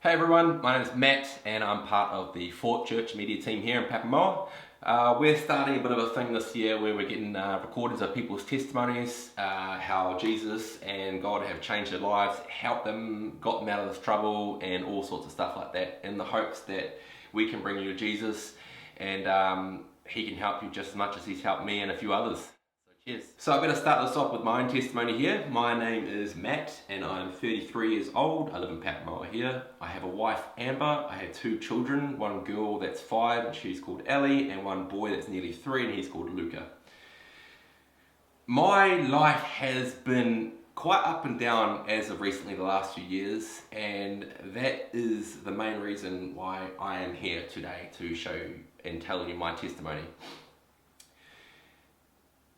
Hey everyone, my name is Matt and I'm part of the Fort Church media team here in Papamoa. We're starting a bit of a thing this year where we're getting recordings of people's testimonies, how Jesus and God have changed their lives, helped them, got them out of this trouble and all sorts of stuff like that, in the hopes that we can bring you to Jesus and he can help you just as much as he's helped me and a few others. Cheers. So I better start this off with my own testimony here. My name is Matt and I'm 33 years old. I live in Papamoa here. I have a wife, Amber. I have two children, one girl that's 5 and she's called Ellie, and one boy that's nearly 3 and he's called Luca. My life has been quite up and down as of recently, the last few years, and that is the main reason why I am here today, to show you and tell you my testimony.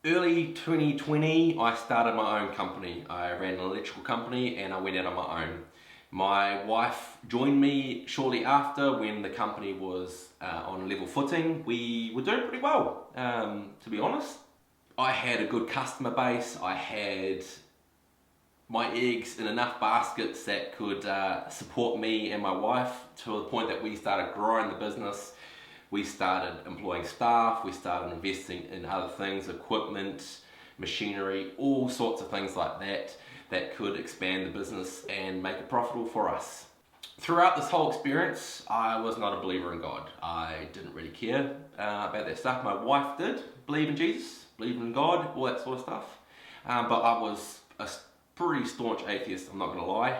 Early 2020, I started my own company. I ran an electrical company and I went out on my own. My wife joined me shortly after when the company was on level footing. We were doing pretty well, to be honest. I had a good customer base. I had my eggs in enough baskets that could support me and my wife to the point that we started growing the business. We started employing staff, we started investing in other things, equipment, machinery, all sorts of things like that that could expand the business and make it profitable for us. Throughout this whole experience, I was not a believer in God. I didn't really care about that stuff. My wife did believe in Jesus, believe in God, all that sort of stuff. But I was a pretty staunch atheist, I'm not going to lie.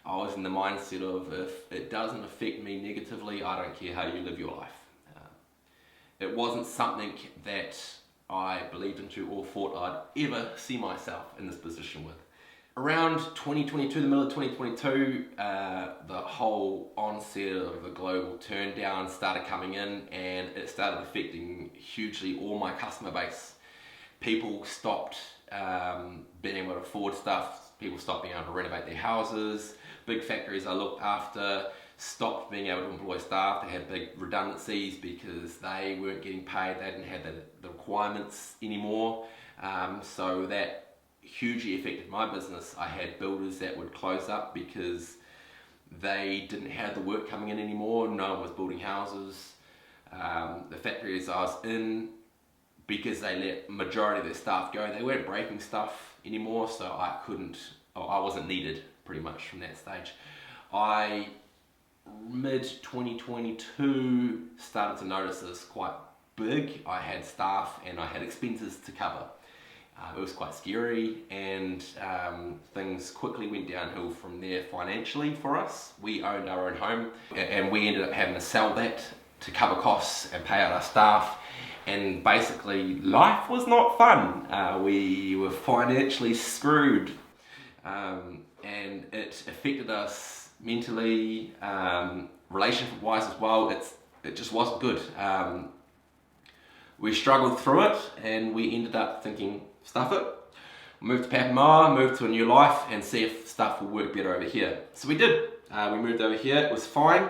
I was in the mindset of, if it doesn't affect me negatively, I don't care how you live your life. It wasn't something that I believed into or thought I'd ever see myself in this position with. Around 2022, the middle of 2022, the whole onset of the global turn down started coming in, and it started affecting hugely all my customer base. People stopped being able to afford stuff, people stopped being able to renovate their houses. Big factories I looked after stopped being able to employ staff. They had big redundancies because they weren't getting paid, they didn't have the requirements anymore. So that hugely affected my business. I had builders that would close up because they didn't have the work coming in anymore. No one was building houses. The factories I was in, because they let majority of their staff go, they weren't breaking stuff anymore, so I wasn't needed pretty much from that stage. I, mid 2022, started to notice this quite big. I had staff and I had expenses to cover. It was quite scary, and things quickly went downhill from there financially for us. We owned our own home and we ended up having to sell that to cover costs and pay out our staff. And basically life was not fun. We were financially screwed, and it affected us mentally, relationship wise as well. It just wasn't good. We struggled through it and we ended up thinking, stuff it, move to Papamoa, move to a new life and see if stuff will work better over here. So we did. We moved over here, it was fine.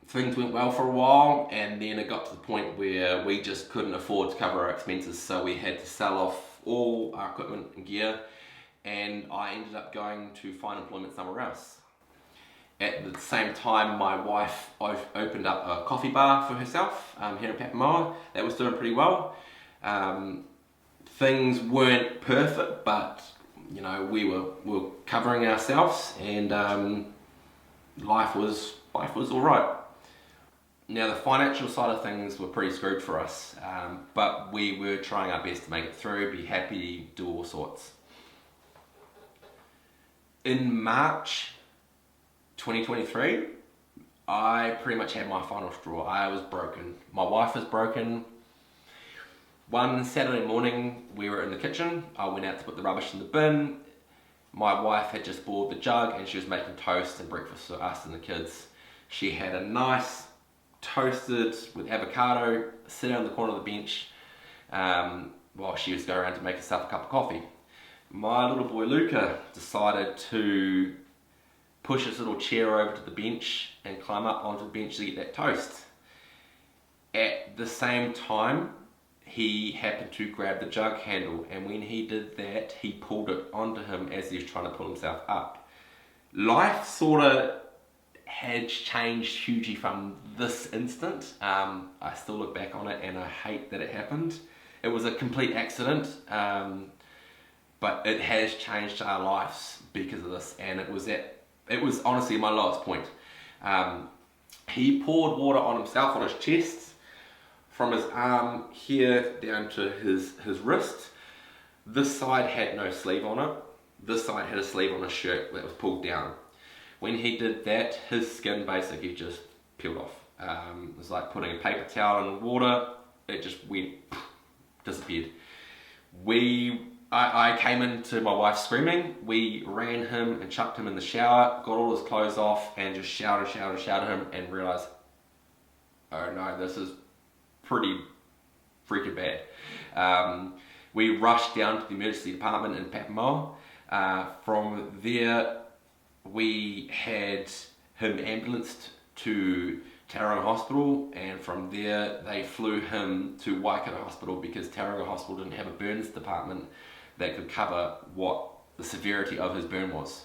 Things went well for a while, and then it got to the point where we just couldn't afford to cover our expenses, so we had to sell off all our equipment and gear, and I ended up going to find employment somewhere else. At the same time, my wife opened up a coffee bar for herself here in Papamoa. That was doing pretty well. Things weren't perfect, but you know, we were covering ourselves, and life was all right. Now, the financial side of things were pretty screwed for us, but we were trying our best to make it through, be happy, do all sorts. In March 2023, I pretty much had my final straw. I was broken. My wife was broken. One Saturday morning, we were in the kitchen. I went out to put the rubbish in the bin. My wife had just boiled the jug and she was making toast and breakfast for us and the kids. She had a nice toasted with avocado sitting on the corner of the bench while she was going around to make herself a cup of coffee. My little boy Luca decided to push his little chair over to the bench and climb up onto the bench to get that toast. At the same time, he happened to grab the jug handle, and when he did that, he pulled it onto him as he was trying to pull himself up. life sort of had changed hugely from this instant. I still look back on it and I hate that it happened. It was a complete accident, but it has changed our lives because of this, and it was honestly my lowest point. He poured water on himself, on his chest, from his arm here down to his wrist. This side had no sleeve on it. This side had a sleeve on his shirt that was pulled down. When he did that, his skin basically just peeled off. It was like putting a paper towel in water. It just went, disappeared. I came into my wife screaming. We ran him and chucked him in the shower, got all his clothes off, and just shouted him, and realised, oh no, this is pretty freaking bad. We rushed down to the emergency department in Papamoa. From there, we had him ambulanced to Tauranga Hospital, and from there they flew him to Waikato Hospital because Tauranga Hospital didn't have a burns department that could cover what the severity of his burn was.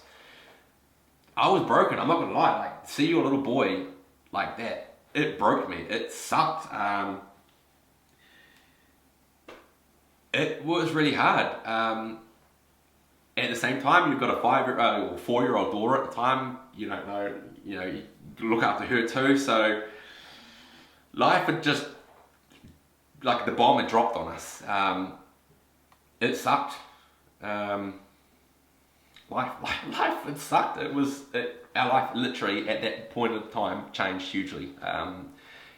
I was broken, I'm not gonna lie. Like, see your little boy like that, it broke me. It sucked. It was really hard. At the same time, you've got a 4-year-old daughter at the time. You don't know, you look after her too. So life had just, like the bomb had dropped on us. It sucked. Life it sucked. Our life literally at that point of time changed hugely,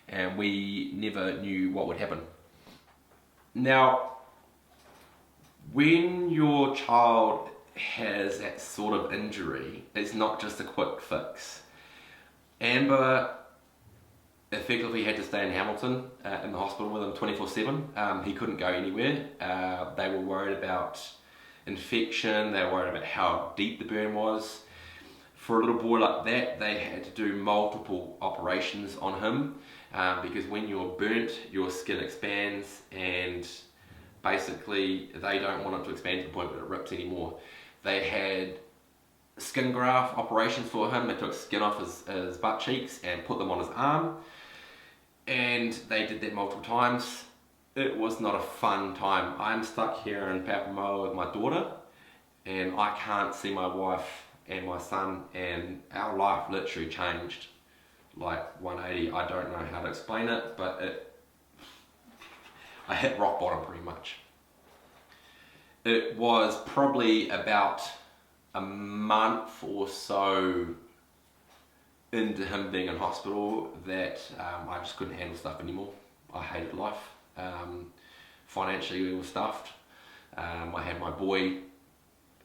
and we never knew what would happen. Now, when your child has that sort of injury, it's not just a quick fix. Amber effectively had to stay in Hamilton in the hospital with him 24/7. He couldn't go anywhere. They were worried about infection, they were worried about how deep the burn was. For a little boy like that, they had to do multiple operations on him because when you're burnt, your skin expands, and basically they don't want it to expand to the point that it rips anymore. They had skin graft operations for him. They took skin off his butt cheeks and put them on his arm, and they did that multiple times. It was not a fun time. I'm stuck here in Papamoa with my daughter, and I can't see my wife and my son, and our life literally changed like 180. I don't know how to explain it, but I hit rock bottom pretty much. It was probably about a month or so into him being in hospital that I just couldn't handle stuff anymore. I hated life. Financially we were stuffed. I had my boy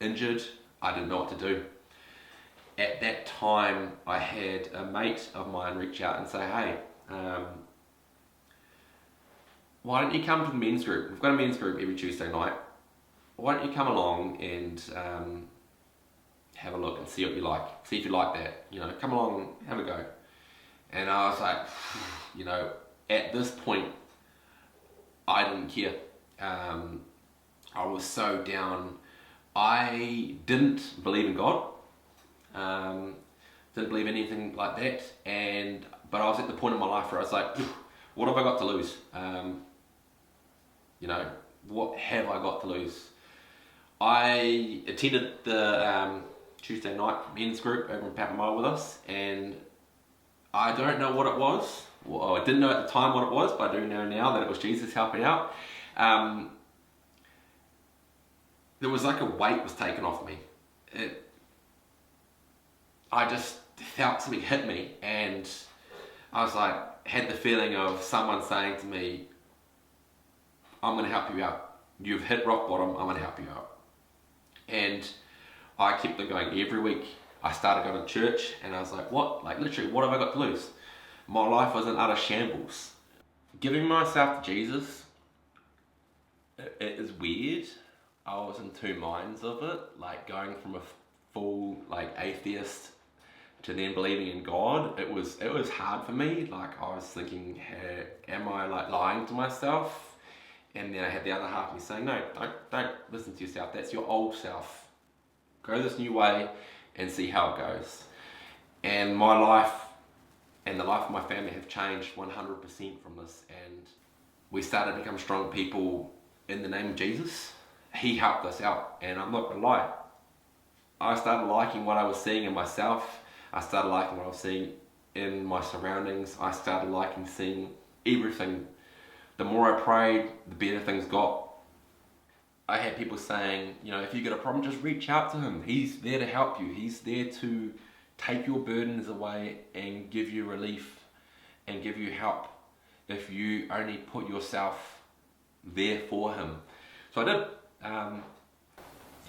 injured. I didn't know what to do. At that time I had a mate of mine reach out and say, hey, why don't you come to the men's group? We've got a men's group every Tuesday night. Why don't you come along and have a look and see what you like. See if you like that. Come along, have a go. And I was like, at this point, I didn't care. I was so down. I didn't believe in God. Didn't believe anything like that. But I was at the point in my life where I was like, what have I got to lose? What have I got to lose? I attended the Tuesday night men's group over in Papamoa with us, and I don't know what it was. Well, I didn't know at the time what it was, but I do know now that it was Jesus helping out. There was like a weight was taken off me. I just felt something hit me, and I was like, had the feeling of someone saying to me, I'm going to help you out. You've hit rock bottom, I'm going to help you out. And I kept on going every week. I started going to church, and I was like, what? Like literally, what have I got to lose? My life was in utter shambles. Giving myself to Jesus, it is weird. I was in two minds of it, like going from a full atheist to then believing in God. It was hard for me. Like I was thinking, hey, am I lying to myself? And then I had the other half of me saying, no, don't listen to yourself. That's your old self. Go this new way and see how it goes. And my life and the life of my family have changed 100% from this, and we started to become strong people in the name of Jesus. He helped us out, and I'm not gonna lie, I started liking what I was seeing in myself. I started liking what I was seeing in my surroundings. I started liking seeing everything. The more I prayed, the better things got. I had people saying, you know, if you got a problem, just reach out to him. He's there to help you. He's there to take your burdens away and give you relief and give you help if you only put yourself there for him. So I did.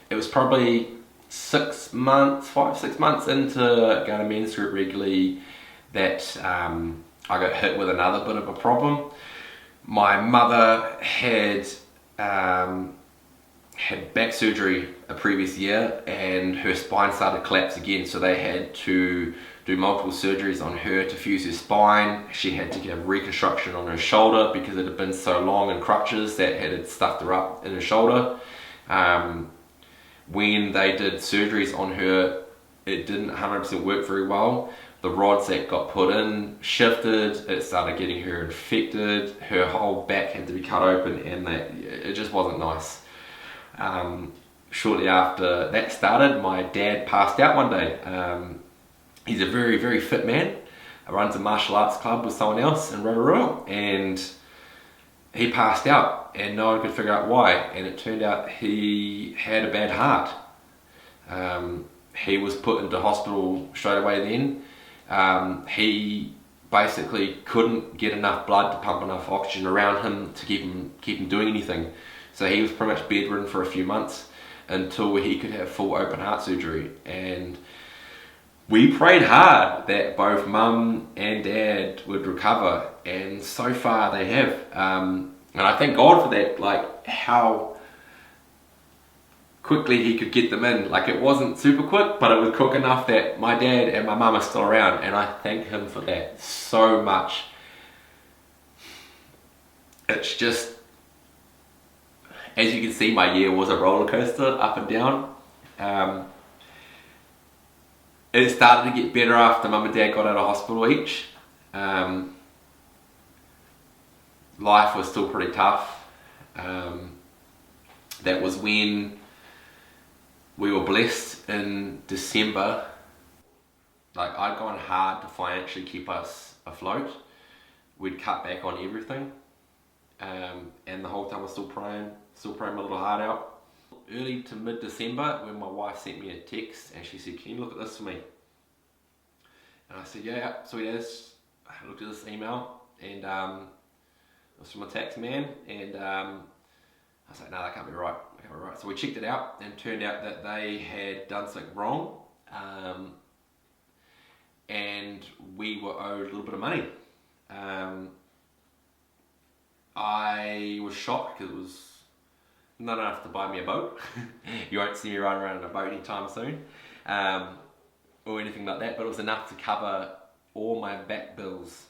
It was probably 6 months, 5-6 months into going to men's group regularly that I got hit with another bit of a problem. My mother had back surgery a previous year, and her spine started to collapse again, so they had to do multiple surgeries on her to fuse her spine. She had to get a reconstruction on her shoulder because it had been so long in crutches that had stuffed her up in her shoulder. When they did surgeries on her, it didn't 100% work very well. The rods that got put in shifted, it started getting her infected, her whole back had to be cut open, and it just wasn't nice. Shortly after that started, my dad passed out one day. He's a very, very fit man. Runs a martial arts club with someone else in Rotorua, and he passed out, and no one could figure out why. And it turned out he had a bad heart. He was put into hospital straight away then. He basically couldn't get enough blood to pump enough oxygen around him to keep him doing anything. So he was pretty much bedridden for a few months until he could have full open heart surgery. And we prayed hard that both mum and dad would recover, and so far they have. And I thank God for that, like how quickly he could get them in. Like, it wasn't super quick, but it was quick enough that my dad and my mum are still around, and I thank him for that so much. It's just, as you can see, my year was a roller coaster, up and down. It started to get better after mum and dad got out of hospital each. Life was still pretty tough. That was when we were blessed in December. Like, I'd gone hard to financially keep us afloat. We'd cut back on everything. And the whole time I was still praying my little heart out. Early to mid-December, when my wife sent me a text and she said, "Can you look at this for me?" And I said, "Yeah, sweet as." I looked at this email, and it was from a tax man, and I was like, "No, that can't be right. That can't be right." So we checked it out, and it turned out that they had done something wrong, and we were owed a little bit of money. I was shocked because it was not enough to buy me a boat. You won't see me riding around in a boat anytime soon, or anything like that, but it was enough to cover all my back bills,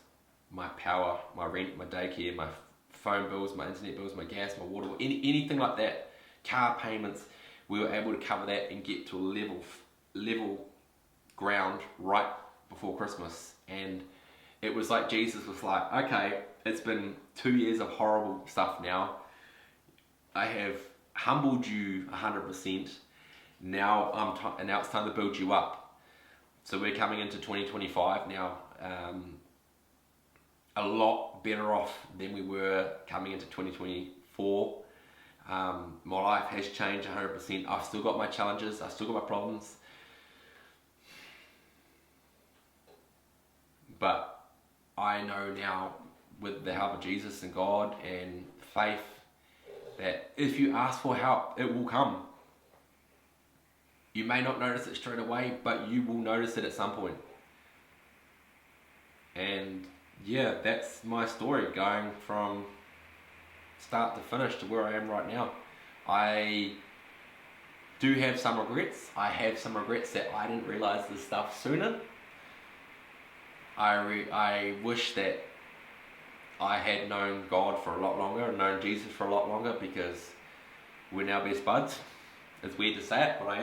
my power, my rent, my daycare, my phone bills, my internet bills, my gas, my water, anything like that, car payments. We were able to cover that and get to a level ground right before Christmas. And it was like Jesus was like, "Okay, it's been 2 years of horrible stuff now. I have humbled you 100%. Now it's time to build you up." So we're coming into 2025 now, a lot better off than we were coming into 2024. My life has changed 100%. I've still got my challenges, I've still got my problems, but I know now, with the help of Jesus and God and faith, that if you ask for help, it will come. You may not notice it straight away, but you will notice it at some point. And yeah, that's my story, going from start to finish to where I am right now. I do have some regrets. I have some regrets that I didn't realise this stuff sooner. I wish that I had known God for a lot longer and known Jesus for a lot longer, because we're now best buds. It's weird to say it, but I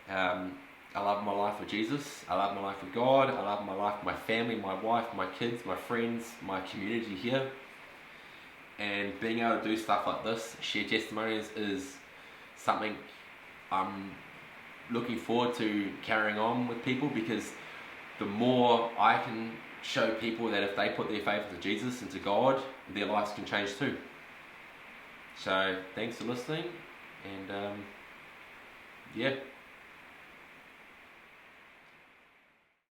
am. I love my life with Jesus. I love my life with God. I love my life with my family, my wife, my kids, my friends, my community here. And being able to do stuff like this, share testimonies, is something I'm looking forward to carrying on with people, because the more I can show people that if they put their faith into Jesus and to God, their lives can change too. So thanks for listening, and yeah.